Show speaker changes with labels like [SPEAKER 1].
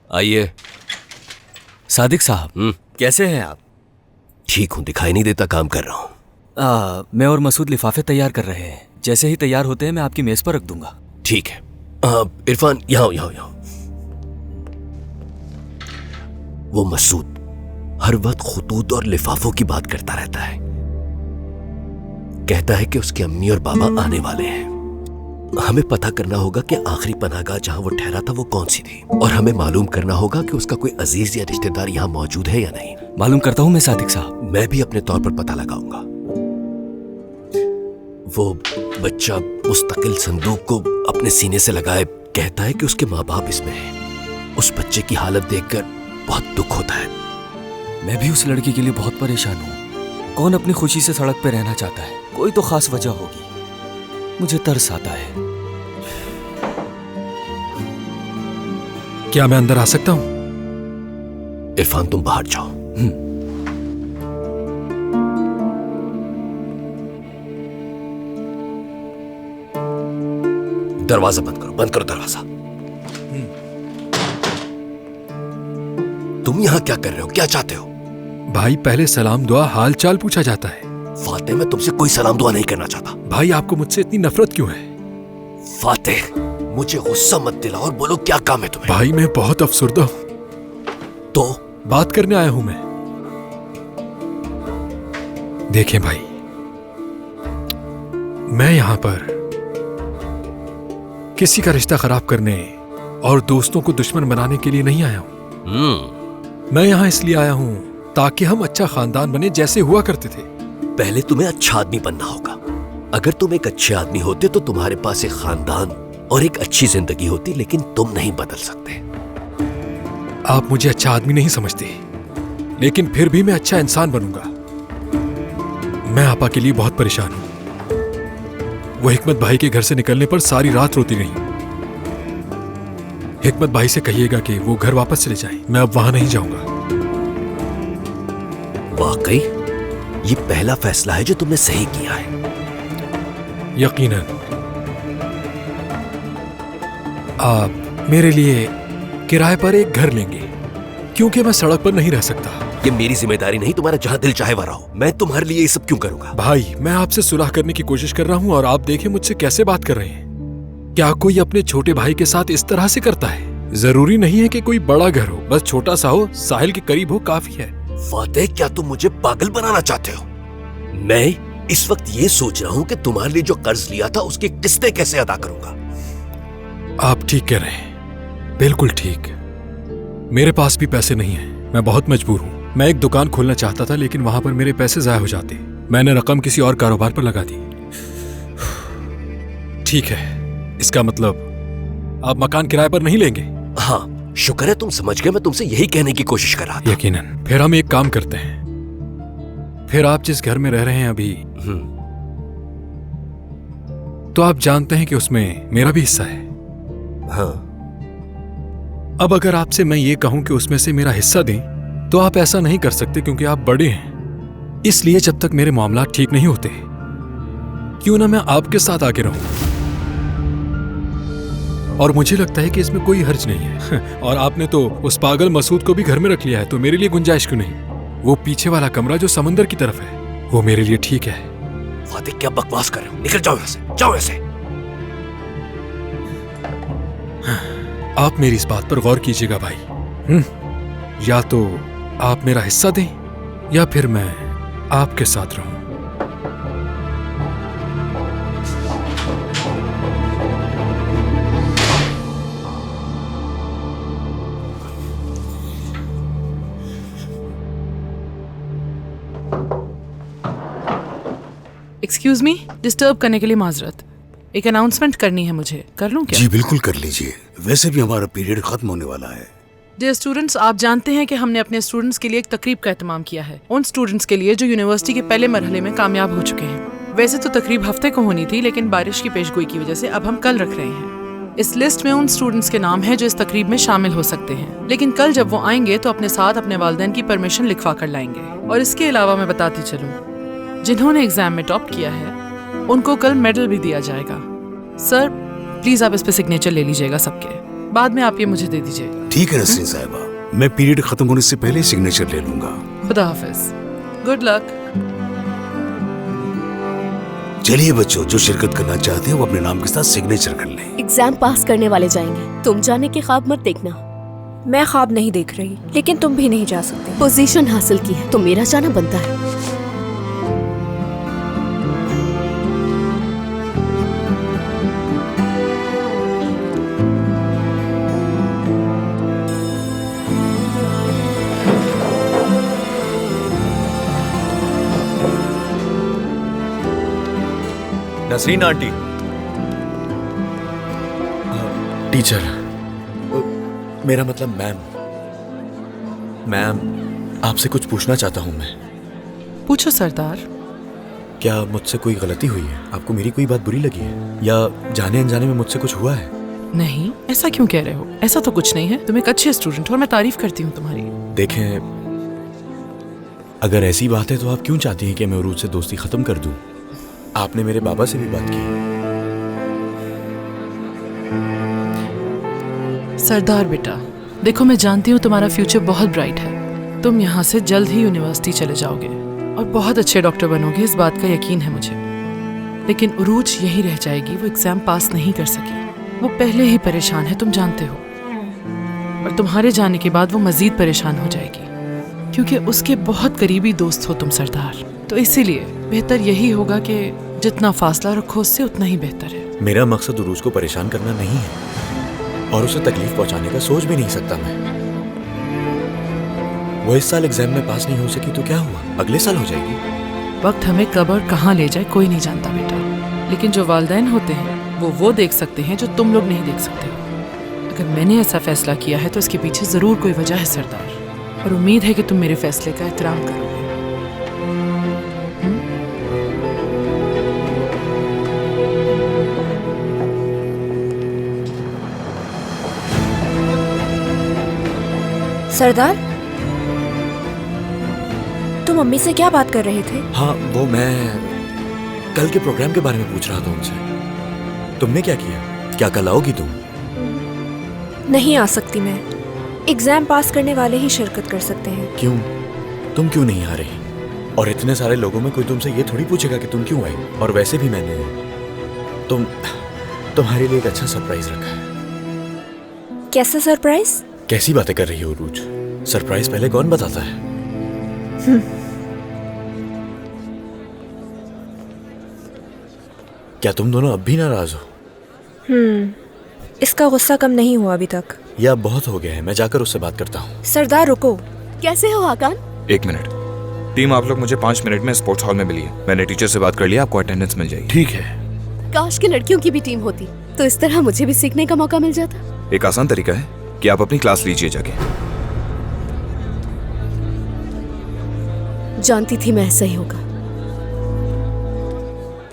[SPEAKER 1] आइए।
[SPEAKER 2] सादिक साहब, कैसे हैं आप?
[SPEAKER 1] ठीक हूँ, दिखाई नहीं देता, काम कर रहा हूँ।
[SPEAKER 2] मैं और मसूद लिफाफे तैयार कर रहे हैं। जैसे ही तैयार होते हैं मैं आपकी मेज पर रख दूंगा।
[SPEAKER 1] ठीक है। इरफान, यहाँ। वो मसूद हर वक्त खुतूत और लिफाफों की बात करता रहता है। कहता है कि उसके अम्मी और बाबा आने वाले हैं। हमें पता करना होगा कि आखिरी पनाहगाह जहां वो ठहरा था वो कौन सी थी, और हमें मालूम करना होगा कि उसका कोई अजीज या रिश्तेदार यहाँ मौजूद है या नहीं।
[SPEAKER 2] मालूम करता हूँ मैं सादिक साहब।
[SPEAKER 1] मैं भी अपने तौर पर पता लगाऊंगा। वो बच्चा मुस्तकिल संदूक को अपने सीने से लगाए कहता है कि उसके माँ बाप इसमें हैं। उस बच्चे की हालत देखकर बहुत दुख होता है।
[SPEAKER 2] मैं भी उस लड़की के लिए बहुत परेशान हूँ। कौन अपनी खुशी से सड़क पर रहना चाहता है? कोई तो खास वजह होगी। मुझे तरस आता है।
[SPEAKER 3] क्या मैं अंदर आ सकता हूं?
[SPEAKER 1] इरफान, तुम बाहर जाओ। दरवाजा बंद करो दरवाजा। तुम यहां क्या कर रहे हो? क्या चाहते हो?
[SPEAKER 3] भाई, पहले सलाम दुआ हाल चाल पूछा जाता है।
[SPEAKER 1] फातेह, मैं तुमसे कोई सलाम दुआ नहीं करना चाहता।
[SPEAKER 3] भाई, आपको मुझसे इतनी नफरत क्यों है?
[SPEAKER 1] फातेह, मुझे गुस्सा मत दिलाओ और बोलो क्या काम है तुम्हें?
[SPEAKER 3] भाई, मैं बहुत अफसुर्दा हूं।
[SPEAKER 1] तो
[SPEAKER 3] बात करने आया हूं मैं। देखें भाई, मैं यहां पर किसी का रिश्ता खराब करने और दोस्तों को दुश्मन बनाने के लिए नहीं आया हूं। मैं यहां इसलिए आया हूं ताकि हम अच्छा खानदान बने जैसे हुआ करते थे।
[SPEAKER 1] पहले तुम्हें अच्छा आदमी बनना होगा। अगर तुम एक अच्छे आदमी होते तो तुम्हारे पास एक खानदान और एक अच्छी जिंदगी होती, लेकिन तुम नहीं बदल सकते।
[SPEAKER 3] आप मुझे अच्छा आदमी नहीं समझते, लेकिन फिर भी मैं अच्छा इंसान बनूंगा। मैं आपा के लिए बहुत परेशान हूं। वो हिकमत भाई के घर से निकलने पर सारी रात रोती रही। हिकमत भाई से कहिएगा कि वो घर वापस चले जाएं। मैं अब वहां नहीं जाऊंगा।
[SPEAKER 1] वाकई ये पहला फैसला है जो तुमने सही किया है।
[SPEAKER 3] यकीनन। आप मेरे लिए किराए पर एक घर लेंगे, क्योंकि मैं सड़क पर नहीं रह सकता।
[SPEAKER 1] ये मेरी जिम्मेदारी नहीं, तुम्हारा जहां दिल चाहे वहां रहो। मैं तुम्हारे लिए ये सब क्यों करूंगा?
[SPEAKER 3] भाई, मैं आपसे सुलह करने की कोशिश कर रहा हूं और आप देखें मुझसे कैसे बात कर रहे हैं। क्या कोई अपने छोटे भाई के साथ इस तरह से करता है? जरूरी नहीं है कि कोई बड़ा घर हो, बस छोटा सा हो, साहिल के करीब हो, काफी है।
[SPEAKER 1] फातेह, क्या तुम मुझे पागल बनाना चाहते हो? मैं इस वक्त ये सोच रहा हूं कि तुम्हारे लिए जो कर्ज लिया था उसकी किस्तें कैसे अदा करूंगा।
[SPEAKER 3] आप ठीक कह रहे हैं, बिल्कुल ठीक। मेरे पास भी पैसे नहीं हैं, मैं बहुत मजबूर हूं। मैं एक दुकान खोलना चाहता था, लेकिन वहां पर मेरे पैसे जाया हो जाते। मैंने रकम किसी और कारोबार पर लगा दी। ठीक है, इसका मतलब आप मकान किराए पर नहीं लेंगे?
[SPEAKER 1] हाँ, शुक्र है तुम समझ गए। मैं तुमसे यही कहने की कोशिश कर रहा था।
[SPEAKER 3] यकीनन। फिर हम एक काम करते हैं। फिर आप जिस घर में रह रहे हैं अभी, तो आप जानते हैं कि उसमें मेरा भी हिस्सा है।
[SPEAKER 1] हाँ।
[SPEAKER 3] अब अगर आपसे मैं ये कहूं कि उसमें से मेरा हिस्सा दें, तो आप ऐसा नहीं कर सकते क्योंकि आप बड़े हैं। इसलिए जब तक मेरे मामला ठीक नहीं होते, क्यों ना मैं आपके साथ आके रहूं। और मुझे लगता है कि इसमें कोई हर्ज नहीं है। और आपने तो उस पागल मसूद को भी घर में रख लिया है, तो मेरे लिए गुंजाइश क्यों नहीं? वो पीछे वाला कमरा जो समंदर की तरफ है, वो मेरे लिए ठीक है।
[SPEAKER 1] फातिह, क्या बकवास कर रहे हो? निकल जाओ यहाँ से, जाओ यहाँ से।
[SPEAKER 3] आप मेरी इस बात पर गौर कीजिएगा भाई। या तो आप मेरा हिस्सा दें, या फिर मैं आपके साथ रहूं।
[SPEAKER 4] एक्सक्यूज मी, डिस्टर्ब करने के लिए माजरत। एक अनाउंसमेंट करनी है मुझे, कर लूं क्या?
[SPEAKER 5] जी बिल्कुल कर लीजिए, वैसे भी हमारा पीरियड खत्म होने वाला है।
[SPEAKER 4] डियर स्टूडेंट्स, आप जानते हैं कि हमने अपने स्टूडेंट्स के लिए एक तकरीब का एहतमाम किया है। उन स्टूडेंट्स के लिए जो यूनिवर्सिटी के पहले मरहले में कामयाब हो चुके हैं। वैसे तो तकरीब हफ्ते को होनी थी, लेकिन बारिश की पेशगोई की वजह से अब हम कल रख रहे हैं। इस लिस्ट में उन स्टूडेंट्स के नाम हैं जो इस तकरीब में शामिल हो सकते हैं, लेकिन कल जब वो आएंगे तो अपने साथ अपने वालिदैन की परमिशन लिखवा कर लाएंगे। और इसके अलावा मैं बताती चलूँ, जिन्होंने एग्जाम में टॉप किया है उनको कल मेडल भी दिया जाएगा। सर प्लीज आप इस पे सिग्नेचर ले लीजिएगा सबके। बाद में आप ये मुझे दे दीजिए।
[SPEAKER 5] ठीक है नसरीन साहिबा, मैं पीरियड खत्म होने से पहले सिग्नेचर ले लूंगा।
[SPEAKER 4] खुदा हाफिज, गुड लक।
[SPEAKER 5] चलिए बच्चों, जो शिरकत करना चाहते हैं वो अपने नाम के साथ सिग्नेचर कर लें।
[SPEAKER 6] एग्जाम पास करने वाले जाएंगे, तुम जाने के ख्वाब मत देखना।
[SPEAKER 7] मैं ख्वाब नहीं देख रही, लेकिन तुम भी नहीं जा सकते।
[SPEAKER 6] पोजीशन हासिल की है तो मेरा जाना बनता है।
[SPEAKER 2] नसरीन आंटी। टीचर, मेरा मतलब मैम आपसे कुछ पूछना चाहता हूँ मैं।
[SPEAKER 4] पूछो सरदार।
[SPEAKER 2] क्या मुझसे कोई गलती हुई है? आपको मेरी कोई बात बुरी लगी है या जाने अनजाने में मुझसे कुछ हुआ है?
[SPEAKER 4] नहीं, ऐसा क्यों कह रहे हो? ऐसा तो कुछ नहीं है। तुम एक अच्छे स्टूडेंट हो और मैं तारीफ करती हूँ तुम्हारी।
[SPEAKER 2] देखें, अगर ऐसी बात है तो आप क्यों चाहती हैं कि मैं उरूज से दोस्ती खत्म कर दूं? आपने मेरे बाबा से भी बात की।
[SPEAKER 4] सरदार बेटा, देखो मैं जानती हूँ तुम्हारा फ्यूचर बहुत ब्राइट है। तुम यहाँ से जल्द ही यूनिवर्सिटी चले जाओगे और बहुत अच्छे डॉक्टर बनोगे, इस बात का यकीन है मुझे। लेकिन उरूज यही रह जाएगी। वो एग्जाम पास नहीं कर सकी। वो पहले ही परेशान है, तुम जानते हो। और तुम्हारे जाने के बाद वो मजीद परेशान हो जाएगी, क्योंकि उसके बहुत करीबी दोस्त हो तुम सरदार। तो इसीलिए बेहतर यही होगा कि जितना फासला रखो उससे उतना ही बेहतर है।
[SPEAKER 2] मेरा मकसद उरूज को परेशान करना नहीं है और उसे तकलीफ पहुंचाने का सोच भी नहीं सकता मैं। वो इस साल एग्जाम में पास नहीं हो सकी तो क्या हुआ, अगले साल हो जाएगी।
[SPEAKER 4] वक्त हमें कब और कहाँ ले जाए कोई नहीं जानता बेटा, लेकिन जो वालिदैन होते हैं वो देख सकते हैं जो तुम लोग नहीं देख सकते हो। अगर मैंने ऐसा फैसला किया है तो इसके पीछे जरूर कोई वजह है सरदार, और उम्मीद है कि तुम मेरे फैसले का एहतराम करोगे।
[SPEAKER 7] सरदार, तुम मम्मी से क्या बात कर रहे थे?
[SPEAKER 2] हाँ, वो मैं कल के प्रोग्राम के बारे में पूछ रहा था उनसे। तुमने क्या किया? क्या कल आओगी तुम?
[SPEAKER 7] नहीं आ सकती मैं। एग्जाम पास करने वाले ही शिरकत कर सकते हैं।
[SPEAKER 2] क्यों? तुम क्यों नहीं आ रही? और इतने सारे लोगों में कोई तुमसे ये थोड़ी पूछेगा कि तुम क्यों आई। और वैसे भी मैंने तुम्हारे लिए एक अच्छा सरप्राइज रखा है।
[SPEAKER 7] कैसा सरप्राइज?
[SPEAKER 2] कैसी बातें कर रही हो रूज? सरप्राइज पहले कौन बताता है? क्या तुम दोनों अब भी नाराज हो?
[SPEAKER 7] इसका गुस्सा कम नहीं हुआ अभी तक।
[SPEAKER 2] यह बहुत हो गया है, मैं जाकर उससे बात करता हूँ।
[SPEAKER 7] सरदार रुको।
[SPEAKER 6] कैसे हो आकान?
[SPEAKER 8] एक मिनट। टीम आप लोग मुझे 5 मिनट में स्पोर्ट्स हॉल में मिलिए। मैंने टीचर से बात कर लिया, आपको अटेंडेंस मिल जाएगी।
[SPEAKER 3] ठीक है।
[SPEAKER 6] काश की लड़कियों की भी टीम होती तो इस तरह मुझे भी सीखने का मौका मिल जाता।
[SPEAKER 8] एक आसान तरीका है कि आप अपनी क्लास लीजिए जाके।
[SPEAKER 6] जानती थी मैं ऐसा ही होगा।